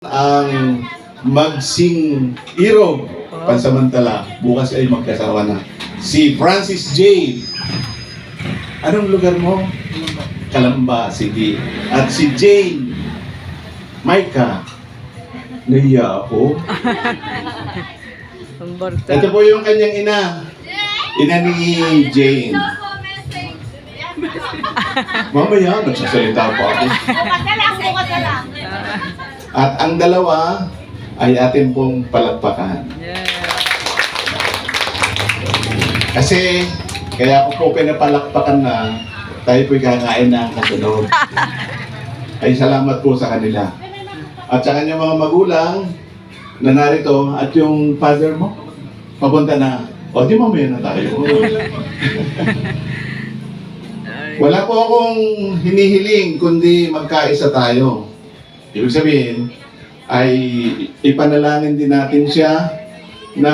ang magsing irog pansamantala. Bukas ay magkasawa na. Si Francis J. Anong lugar mo? Kalamba, sige. At si Jane Maika. Nahiya ako. Ito po yung kanyang ina. Ina ni Jane. Mamaya, nagsasalita pa ako. Bukas na lang. At ang dalawa ay atin pong palakpakan. Kasi, kaya ako po pinapalakpakan na tayo po'y kakain na ang kasunod. Ay salamat po sa kanila. At sa kanyang mga magulang na narito at yung father mo, papunta na. O, di mamaya na tayo. Wala po akong hinihiling kundi magkaisa tayo. Ibig sabihin, ay ipanalangin din natin siya na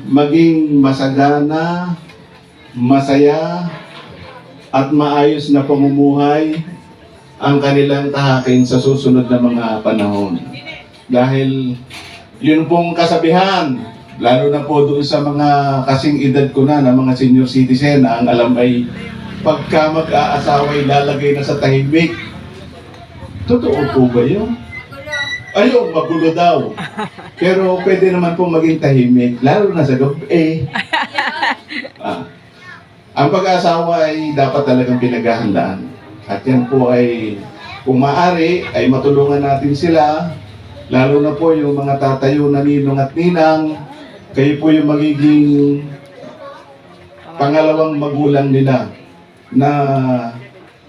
maging masagana, masaya, at maayos na pamumuhay ang kanilang tahakin sa susunod na mga panahon. Dahil yun pong kasabihan, lalo na po doon sa mga kasing edad ko na mga senior citizen, ang alam ay pagka mag-aasawa ay lalagay na sa tahimik. Totoo po ba yun? Ayun, magulo daw. Pero pwede naman po maging tahimik, lalo na sa gabi. Ang pag-aasawa ay dapat talagang pinaghahandaan. At yan po ay, kung maaari, ay matulungan natin sila, lalo na po yung mga tatayo na ninong at ninang, kayo po yung magiging pangalawang magulang nila na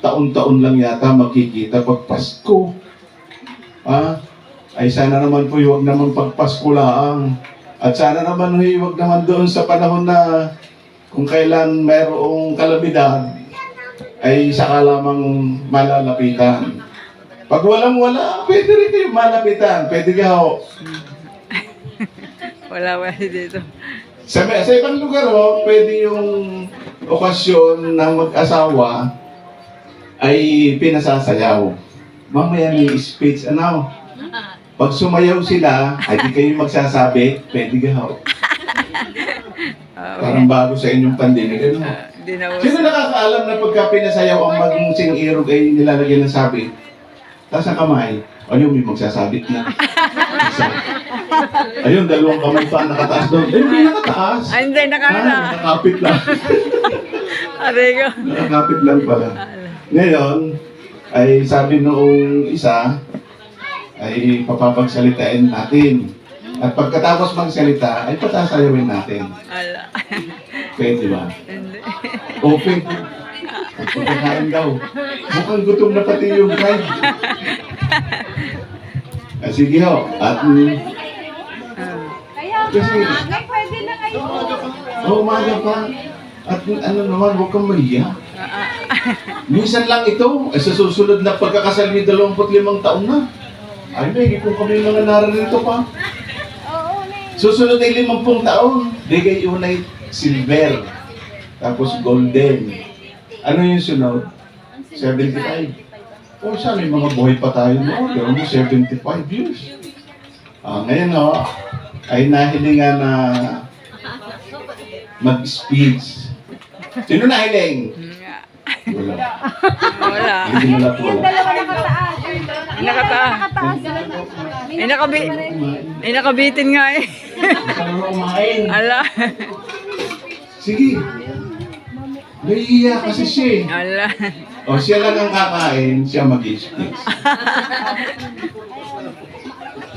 taon-taon lang yata makikita pag Pasko. Ay sana naman po huwag naman pag Pasko lang. At sana naman huwag naman doon sa panahon na kung kailan mayroong kalamidad, ay saka lamang malalapitan. Pag walang-wala, pwede rin kayo malapitan. Pwede ka ho. Wala dito. Sa ibang lugar ho, pwede yung okasyon ng mag-asawa ay pinasasayaw. Mamaya may speech, ano? Pag sumayaw sila, ay di kayo magsasabi, pwede ka ho. Parang bago sa inyong pandinig, ano? Sino nakakaalam na pagka pinasayaw ang mag-sing irog ay nilalagay ng sabit? Tapos ang kamay, ayun, may magsasabit na. Ayun, dalawang kamay pa nakataas doon. Ayun, may nakataas. Ay, hindi, nakakapit lang. Arego. Nakakapit lang pala. Ngayon, ay sabi noong isa, ay papapagsalitain natin. At pagkatapos magsalita, ay patasayawin natin. Ala. Pwede ba? Hindi. Open. Pagkakain daw. Mukhang gutom na pati yung bride. Sige ho. At kasi, Pwede na kayo. umaga pa. At ano naman, huwag kang mahiya. Minsan lang ito. Sa susunod na pagkakasal ni 25 taon na. Ay, may kung kami mga nararito pa. Susunod ay 50 taon. Bigay unay silver. Tapos golden. Ano yung sunod? 75. O siya, may mga buhay pa tayo noon. Pero mo 75 years. Ngayon o, ay nahilingan na mag-speech. Sino nahiling? Wala. Wala. Hindi mo na po wala. Dalawa nakataas. Nakataas. Ay, nakabitin nga eh. Ala. Sige. Nahihiya kasi siya eh. Ala. O siya lang ang kakain, siya mag-speech.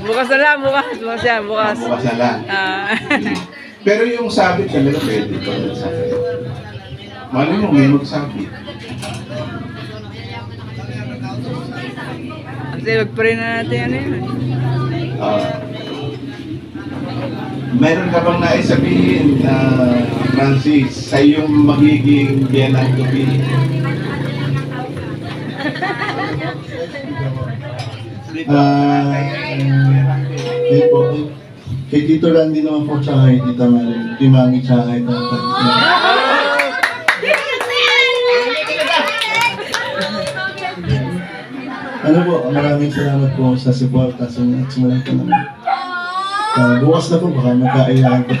Bukas na lang, bukas. Bukas yan, bukas. Bukas na lang. Pero yung sabit talaga pwede pa rin sa akin. Mali mo, may magsabit. Kasi mag-pray na natin ano yun. Meron ka bang naisabihin na Francis sa iyong magiging biyanang gabi? Hindi po. Kay Tito Randy naman po tsaka kay Tita Marilyn. Kay Mami tsaka kay Tata. Ano po, maraming salamat po sa suporta sa simulan ko naman. Bukas na po, baka magkailangan po.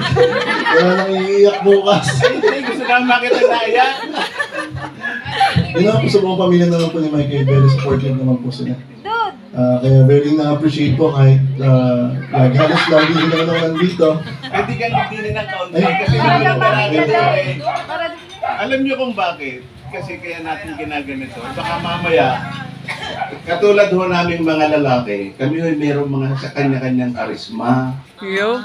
Wala nang iiyak bukas. Hindi, gusto namin makita na iyak. Yun naman po sa buong pamilya naman po ni Michael, very supportive naman po sila. Dude! Kaya very na-appreciate po kahit lagi halos lagi din naman ako nandito. Hindi ka hindi ng kaunti. Ay. Kasi naman ang marami Para- doon eh. Para- Alam niyo kung bakit? Kasi kaya natin ginaganito. Baka mamaya, katulad ho namin mga lalaki, kami ho mayroong mga sa kanya-kanyang karisma. Yo.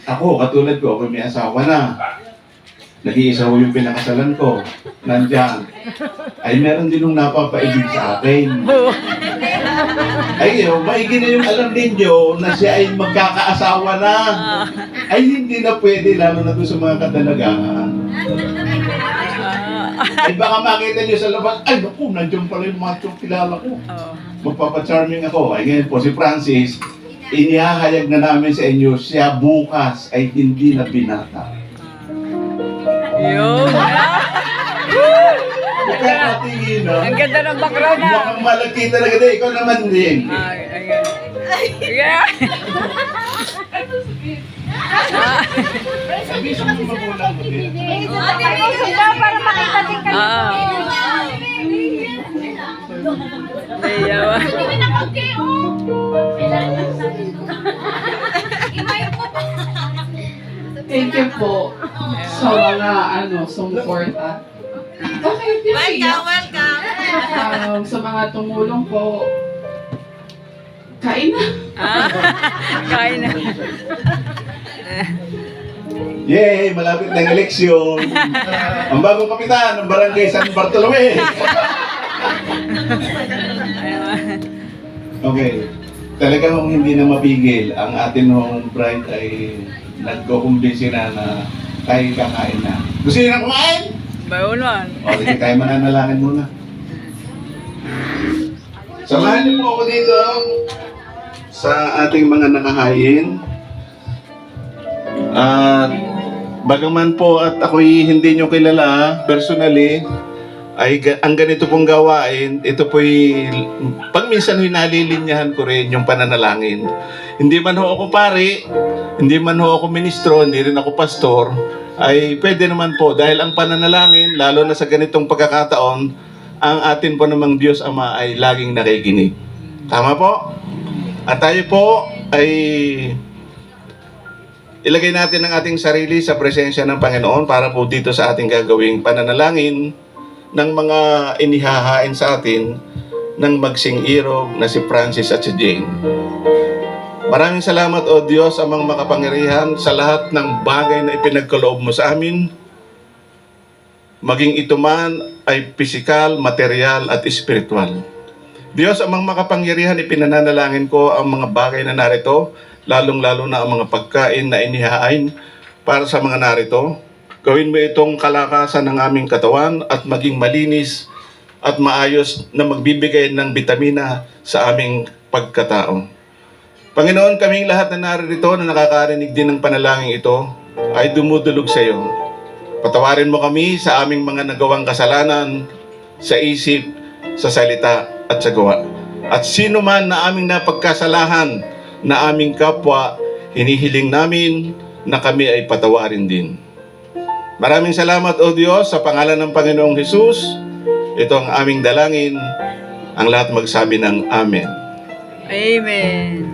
Ako, katulad ko, ako may asawa na. Nag-iisa ho yung pinakasalan ko. Nandiyan. Ay, meron din nung napapaibig sa akin. Ay, maigi na yung alam ninyo na siya ay magkakaasawa na. Ay, hindi na pwede, lalo na doon sa mga kadalagaan. Ay, baka makita nyo sa labas, ay, naku, nandiyan pala yung machong kilala ko. Oh. Magpapacharming ako. Ay, ngayon po, si Francis, inihahayag na namin sa inyo, siya bukas ay hindi na binata. Yo. Magkakatingin, no? Ang ganda ng background na. Mukhang malaki talaga din. Ikaw naman din. Yeah. Sabi sa mga magulang ko din. Ay, sunda para makita din kayo. Yawa. Thank you po sa mga sumuporta. Okay, Welcome! sa mga tumulong po, kain na. Kain na. Yay! Malapit ng eleksyon. Ang bagong kapitan ng Barangay San Bartolome. Okay. Talagang hindi na mapigil. Ang atin hong bride ay nagkukumbinsi na tayo kakain na. Gusto niyo na kumain? Bayo naman. O, sige, tayo mananalangin muna. Samahan niyo po ako dito sa ating mga nakahain. At bagaman po at ako'y hindi nyo kilala personally, ay ang ganito pong gawain, ito po'y pag minsan nalilinyahan ko rin yung pananalangin. Hindi man ho ako pari, hindi man ho ako ministro, hindi rin ako pastor, ay pwede naman po dahil ang pananalangin, lalo na sa ganitong pagkakataon, ang atin po namang Diyos Ama ay laging nakikinig. Tama po? At tayo po ay ilagay natin ang ating sarili sa presensya ng Panginoon para po dito sa ating gagawing pananalangin ng mga inihahain sa atin ng magsing-irog na si Francis at si Jane. Maraming salamat o Diyos amang makapangyarihan sa lahat ng bagay na ipinagkaloob mo sa amin. Maging ito man ay pisikal, material at espiritual. Diyos amang makapangyarihan, ipinananalangin ko ang mga bagay na narito, lalong-lalo na ang mga pagkain na inihahain para sa mga narito. Gawin mo itong kalakasan ng aming katawan at maging malinis at maayos na magbibigay ng bitamina sa aming pagkatao. Panginoon, kaming lahat na narito na nakakarinig din ng panalangin ito ay dumudulog sa iyo. Patawarin mo kami sa aming mga nagawang kasalanan, sa isip, sa salita at sa gawa. At sino man na aming napagkasalahan na aming kapwa, hinihiling namin na kami ay patawarin din. Maraming salamat o Diyos sa pangalan ng Panginoong Hesus. Ito ang aming dalangin. Ang lahat magsabi ng Amen. Amen.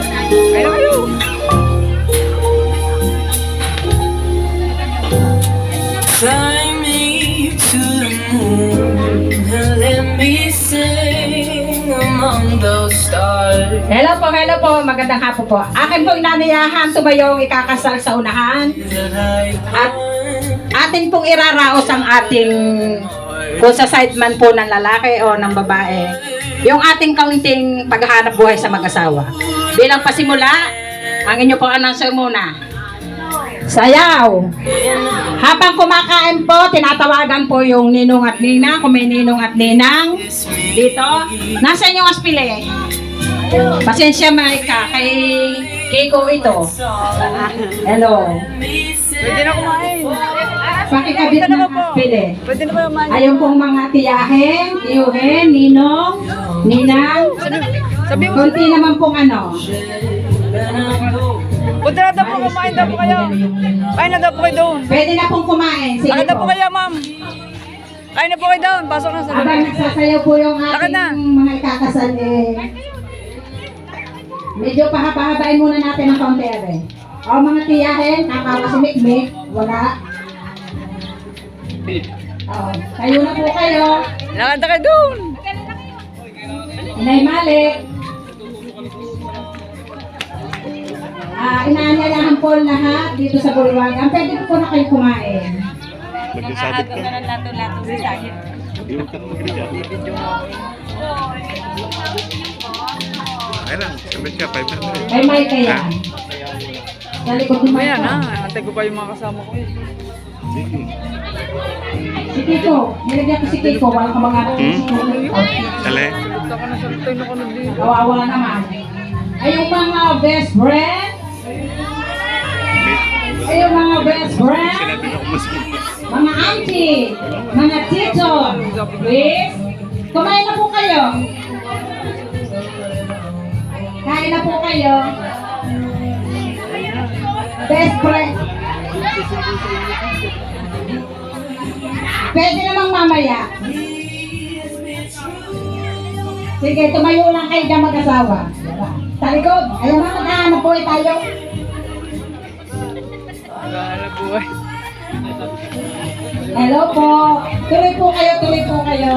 Kayo, kayo. Fly me to the moon and let me sing among those stars Hello po, magandang hapon po. Akin pong nanayahan, tumayong ikakasal sa unahan. that I At atin pong iraraos ang ating, kung sa side man po ng lalaki o ng babae, yung ating kaunting paghahanap buhay sa mag-asawa. Bilang pasimula, ang inyo pong announcer muna. Sayaw! Habang kumakain po, tinatawagan po yung ninong at ninang, kung may ninong at ninang dito. Nasaan yung aspile? Pasensya, Maika, kay Keiko ito. Hello. Pwede na kumain. Pakikabit Pwede na na ba po? pili. Pwede na ba kumain? Ayun pong mga tiyahin, tiyuhin, ninong, ninang. Sabi mo, Kunti naman pong ano. punta na daw po, kumain daw po kayo. Kain na daw po kayo doon. Pwede na pong kumain. Sige Lakad na po po. kayo, ma'am. Kain na po kayo doon. Pasok na sa Habang nagsasayaw po yung Lakad na. ating mga ikakasal eh. Medyo pahaba-habain muna natin ang kaunti eh. O mga tiyahin, kakawasimik-mik, wala. O, kayo na po kayo. Lakad na kayo doon. Inay Malik. Inaanyalahan po lahat dito sa Bulwagan. Pwede po na kayo kumain. May mic kaya. Sa likod ng mic Ayan ko. ha. Antay ko pa yung mga kasama ko. Si Kiko. Nilagyan ko si Kiko. Walang kamag-anak si Kiko. Salita ka na sa tayo na ka na dito. Kawawa naman. Ay, yung mga best friend. Ay, yung mga best friend. Mga auntie. Mga tito. Please. Kumain na po kayo. Kain na po kayo. Best friend. Pwede namang mamaya. Sige, tumayo lang kayo dyan mag-asawa. Sa likod. Ayaw na, maghahanap po tayo. Wala buhay. Hello po. Tuloy po kayo, tuloy po kayo.